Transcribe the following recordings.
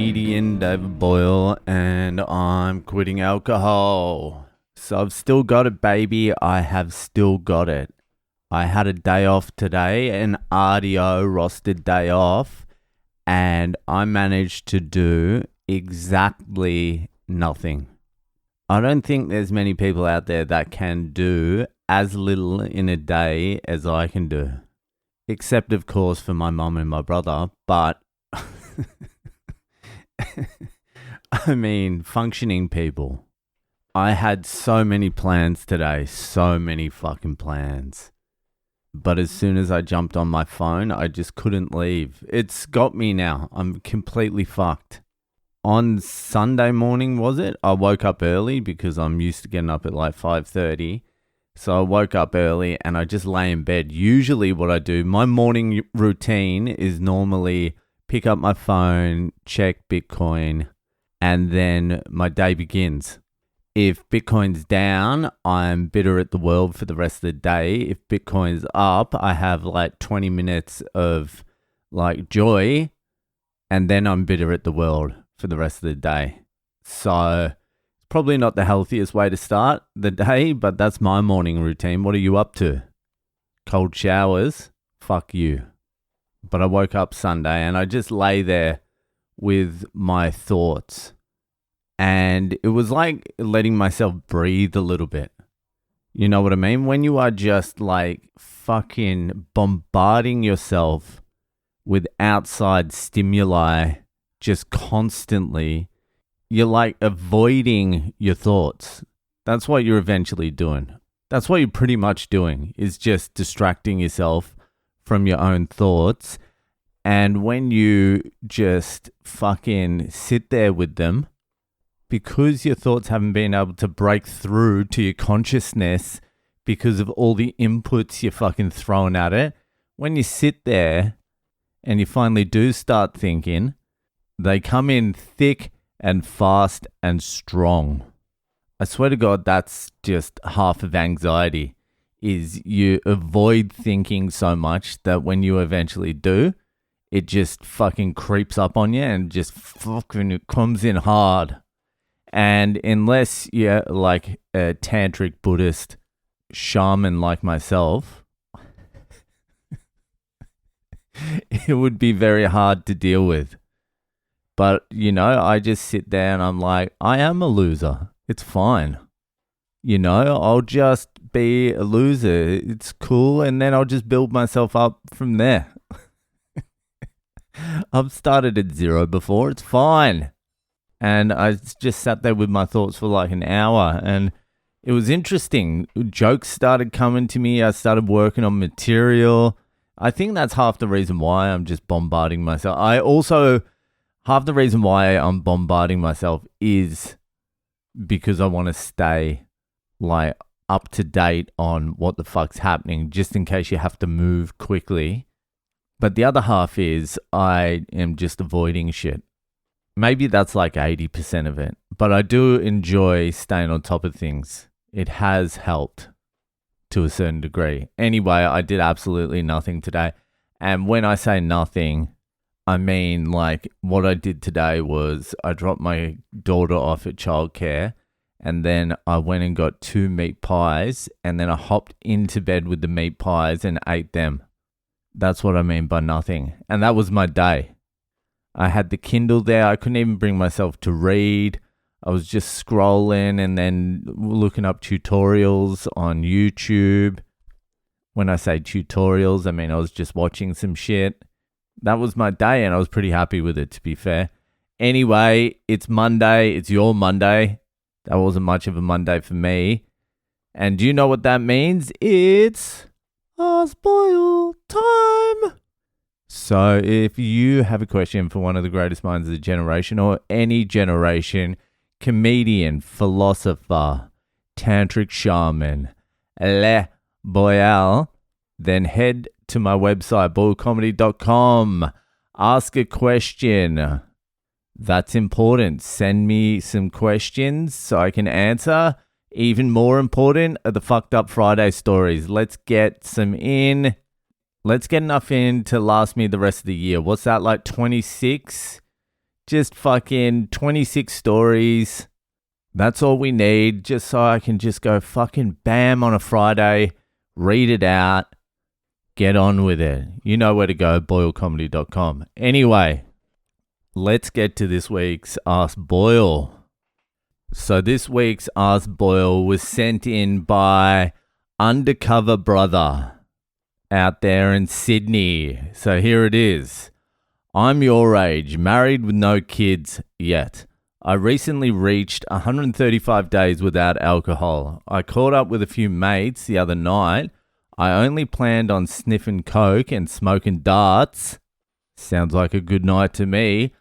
comedian David Boyle, and I'm quitting alcohol. So I've still got it, baby. I have still got it. I had a day off today, an RDO rostered day off, and I managed to do exactly nothing. I don't think there's many people out there that can do as little in a day as I can do. Except, of course, for my mum and my brother, but I mean, functioning people. I had so many plans today, so many fucking plans. But as soon as I jumped on my phone, I just couldn't leave. It's got me now. I'm completely fucked. On Sunday morning, was it? I woke up early because I'm used to getting up at like 5:30. So I woke up early and I just lay in bed. Usually what I do, my morning routine is normally pick up my phone, check Bitcoin, and then my day begins. If Bitcoin's down, I'm bitter at the world for the rest of the day. If Bitcoin's up, I have like 20 minutes of like joy, and then I'm bitter at the world for the rest of the day. So probably not the healthiest way to start the day, but that's my morning routine. What are you up to? Cold showers? Fuck you. But I woke up Sunday and I just lay there with my thoughts. And it was like letting myself breathe a little bit. You know what I mean? When you are just like fucking bombarding yourself with outside stimuli just constantly, you're like avoiding your thoughts. That's what you're eventually doing. That's what you're pretty much doing, is just distracting yourself from your own thoughts. And when you just fucking sit there with them, because your thoughts haven't been able to break through to your consciousness because of all the inputs you're fucking throwing at it, when you sit there and you finally do start thinking, they come in thick and fast and strong. I swear to God, that's just half of anxiety, is you avoid thinking so much that when you eventually do, it just fucking creeps up on you and just fucking comes in hard. And unless you're like a tantric Buddhist shaman like myself, it would be very hard to deal with. But, you know, I just sit there and I'm like, I am a loser. It's fine. You know, I'll just be a loser. It's cool. And then I'll just build myself up from there. I've started at zero before. It's fine. And I just sat there with my thoughts for like an hour. And it was interesting. Jokes started coming to me. I started working on material. I think that's half the reason why I'm just bombarding myself. Half the reason why I'm bombarding myself is because I want to stay like up to date on what the fuck's happening, just in case you have to move quickly. But the other half is I am just avoiding shit. Maybe that's like 80% of it, but I do enjoy staying on top of things. It has helped to a certain degree. Anyway, I did absolutely nothing today. And when I say nothing, I mean, like, what I did today was I dropped my daughter off at childcare, and then I went and got 2 meat pies, and then I hopped into bed with the meat pies and ate them. That's what I mean by nothing. And that was my day. I had the Kindle there. I couldn't even bring myself to read. I was just scrolling and then looking up tutorials on YouTube. When I say tutorials, I mean I was just watching some shit. That was my day and I was pretty happy with it, to be fair. Anyway, it's Monday. It's your Monday. That wasn't much of a Monday for me. And do you know what that means? It's Boyle time. So if you have a question for one of the greatest minds of the generation or any generation, comedian, philosopher, tantric shaman, Le Boyle, then head to my website, boylecomedy.com. Ask a question. That's important. Send me some questions so I can answer. Even more important are the fucked up Friday stories. Let's get some in. Let's get enough in to last me the rest of the year. What's that, like 26? Just fucking 26 stories. That's all we need, just so I can just go fucking bam on a Friday, read it out, get on with it. You know where to go, boylecomedy.com. Anyway, let's get to this week's Ask Boyle. So this week's Ask Boyle was sent in by Undercover Brother out there in Sydney. So here it is. I'm your age, married with no kids yet. I recently reached 135 days without alcohol. I caught up with a few mates the other night. I only planned on sniffing coke and smoking darts. Sounds like a good night to me.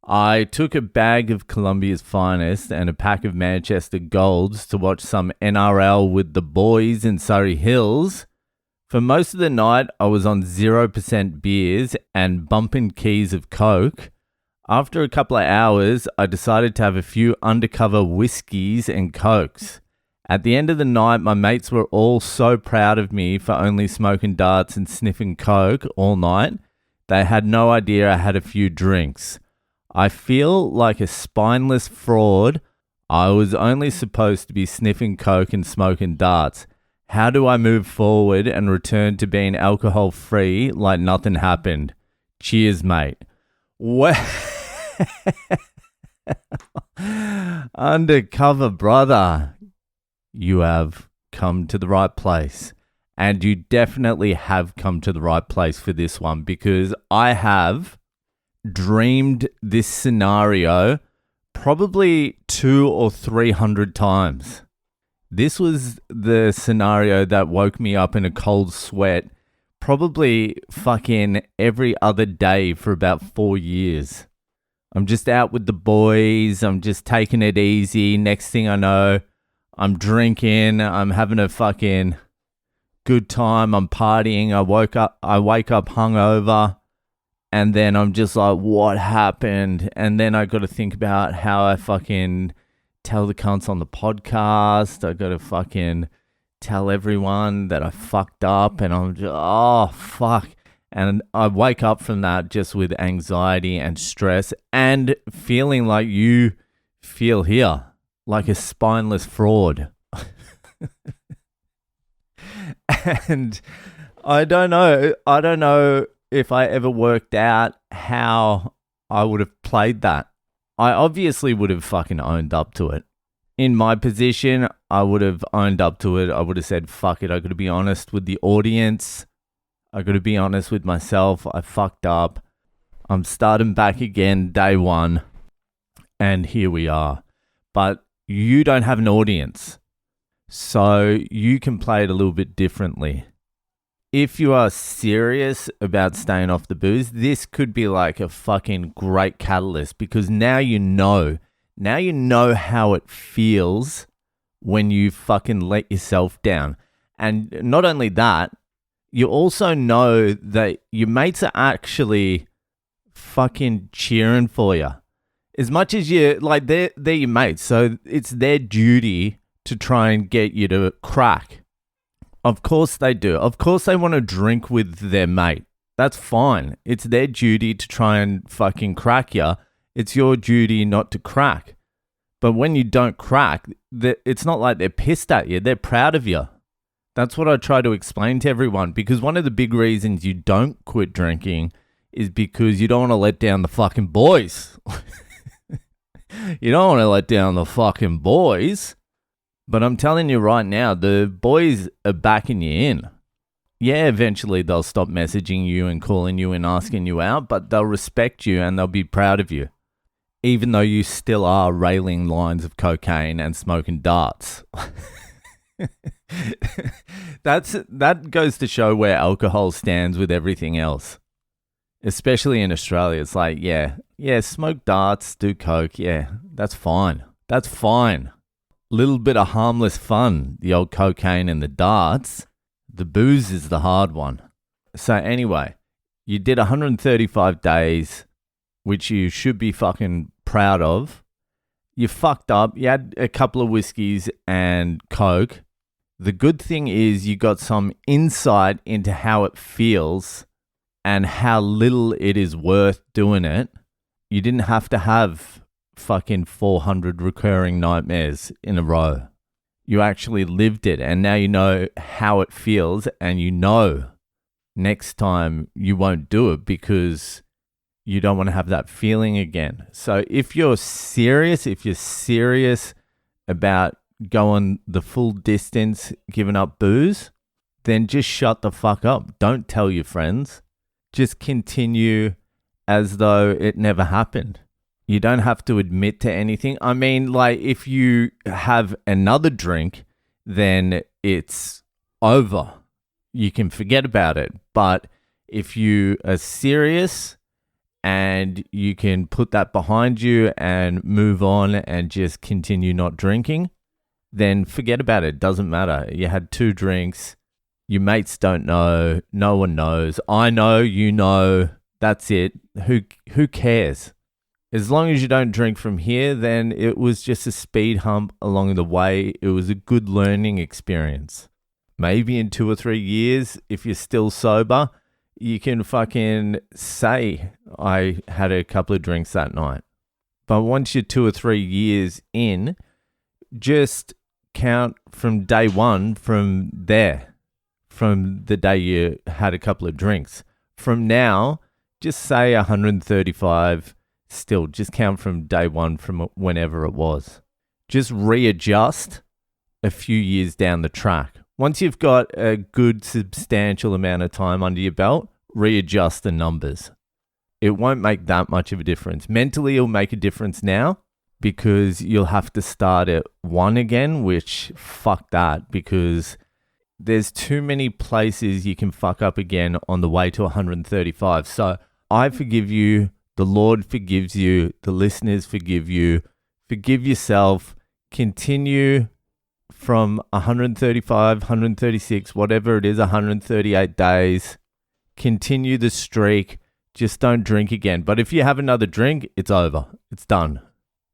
I took a bag of Colombia's finest and a pack of Manchester Golds to watch some NRL with the boys in Surrey Hills. For most of the night, I was on 0% beers and bumping keys of coke. After a couple of hours, I decided to have a few undercover whiskies and cokes. At the end of the night, my mates were all so proud of me for only smoking darts and sniffing coke all night. They had no idea I had a few drinks. I feel like a spineless fraud. I was only supposed to be sniffing coke and smoking darts. How do I move forward and return to being alcohol-free like nothing happened? Cheers, mate. Undercover brother, you have come to the right place. And you definitely have come to the right place for this one, because I have dreamed this scenario probably 200 or 300 times. This was the scenario that woke me up in a cold sweat probably fucking every other day for about 4 years. I'm just out with the boys. I'm just taking it easy. Next thing I know, I'm drinking. I'm having a fucking good time. I'm partying. I wake up hungover. And then I'm just like, what happened? And then I got to think about how I fucking tell the cunts on the podcast. I got to fucking tell everyone that I fucked up, and I'm just, oh, fuck. And I wake up from that just with anxiety and stress and feeling like you feel here, like a spineless fraud. And I don't know if I ever worked out how I would have played that. I obviously would have fucking owned up to it. In my position, I would have owned up to it. I would have said, fuck it. I got to be honest with the audience. I got to be honest with myself. I fucked up. I'm starting back again day one. And here we are. But you don't have an audience. So you can play it a little bit differently. If you are serious about staying off the booze, this could be like a fucking great catalyst, because now you know how it feels when you fucking let yourself down. And not only that, you also know that your mates are actually fucking cheering for you. As much as they're your mates, so it's their duty to try and get you to crack. Of course they do. Of course they want to drink with their mate. That's fine. It's their duty to try and fucking crack you. It's your duty not to crack. But when you don't crack, it's not like they're pissed at you. They're proud of you. That's what I try to explain to everyone, because one of the big reasons you don't quit drinking is because you don't want to let down the fucking boys. You don't want to let down the fucking boys. But I'm telling you right now, the boys are backing you in. Yeah, eventually they'll stop messaging you and calling you and asking you out, but they'll respect you and they'll be proud of you, even though you still are railing lines of cocaine and smoking darts. That goes to show where alcohol stands with everything else, especially in Australia. It's like, yeah, smoke darts, do coke, yeah, that's fine. That's fine. Little bit of harmless fun, the old cocaine and the darts. The booze is the hard one. So anyway, you did 135 days, which you should be fucking proud of. You fucked up. You had a couple of whiskeys and coke. The good thing is you got some insight into how it feels and how little it is worth doing it. You didn't have to have fucking 400 recurring nightmares in a row. You actually lived it, and now you know how it feels, and you know next time you won't do it because you don't want to have that feeling again. So if you're serious about going the full distance, giving up booze, then just shut the fuck up. Don't tell your friends. Just continue as though it never happened. You don't have to admit to anything. I mean, like, if you have another drink, then it's over. You can forget about it. But if you are serious and you can put that behind you and move on and just continue not drinking, then forget about it. Doesn't matter. You had 2 drinks. Your mates don't know. No one knows. I know, you know. That's it. Who cares? As long as you don't drink from here, then it was just a speed hump along the way. It was a good learning experience. Maybe in 2 or 3 years, if you're still sober, you can fucking say, I had a couple of drinks that night. But once you're 2 or 3 years in, just count from day one from there, from the day you had a couple of drinks. From now, just say 135. Still, just count from day one from whenever it was. Just readjust a few years down the track. Once you've got a good substantial amount of time under your belt, readjust the numbers. It won't make that much of a difference. Mentally, it'll make a difference now because you'll have to start at 1 again, which fuck that, because there's too many places you can fuck up again on the way to 135. So I forgive you. The Lord forgives you. The listeners forgive you. Forgive yourself. Continue from 135, 136, whatever it is, 138 days. Continue the streak. Just don't drink again. But if you have another drink, it's over. It's done.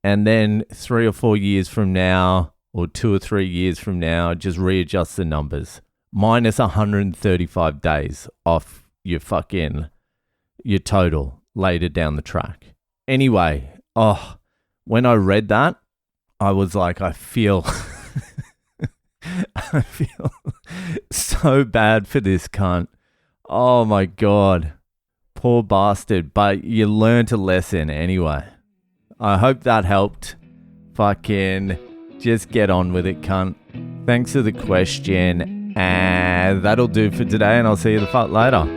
And then 3 or 4 years from now, or 2 or 3 years from now, just readjust the numbers. Minus 135 days off your total later down the track. Anyway, when I read that, I was like, I feel so bad for this cunt. Oh my God. Poor bastard. But you learned a lesson anyway. I hope that helped. Fucking just get on with it, cunt. Thanks for the question. And that'll do for today, and I'll see you the fuck later.